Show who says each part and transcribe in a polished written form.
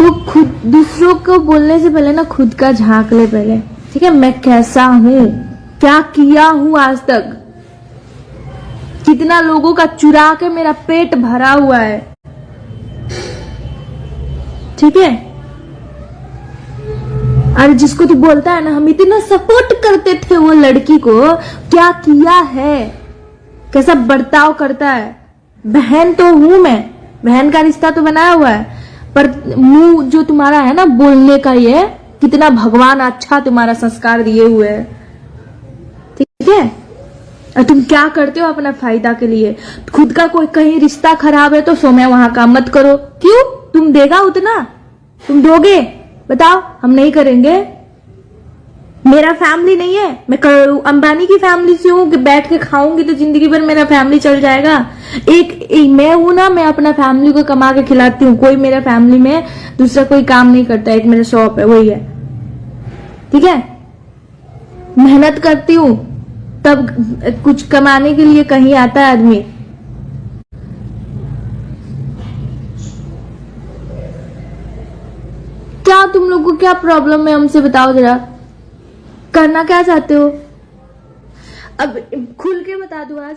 Speaker 1: तो खुद दूसरों को बोलने से पहले ना खुद का झांक ले पहले, ठीक है। मैं कैसा हूं, क्या किया हूं आज तक, कितना लोगों का चुरा के मेरा पेट भरा हुआ है, ठीक है। और जिसको तू बोलता है ना हम इतना सपोर्ट करते थे वो लड़की को, क्या किया है, कैसा बर्ताव करता है। बहन तो हूं मैं, बहन का रिश्ता तो बनाया हुआ है, पर मुंह जो तुम्हारा है ना बोलने का, ये कितना भगवान अच्छा तुम्हारा संस्कार दिए हुए है, ठीक है। और तुम क्या करते हो अपना फायदा के लिए। खुद का कोई कहीं रिश्ता खराब है तो सोमे वहां का मत करो। क्यों, तुम देगा उतना, तुम दोगे, बताओ। हम नहीं करेंगे। मेरा फैमिली नहीं है, मैं अंबानी की फैमिली से हूं कि बैठ के खाऊंगी तो जिंदगी भर मेरा फैमिली चल जाएगा। एक मैं हूं ना, मैं अपना फैमिली को कमा के खिलाती हूँ। कोई मेरा फैमिली में दूसरा कोई काम नहीं करता, एक मेरा शॉप है, वही है, ठीक है। मेहनत करती हूँ तब कुछ कमाने के लिए कहीं आता है आदमी। क्या तुम लोग को क्या प्रॉब्लम है, हमसे बताओ जरा। करना क्या चाहते हो, अब खुल के बता दो आज।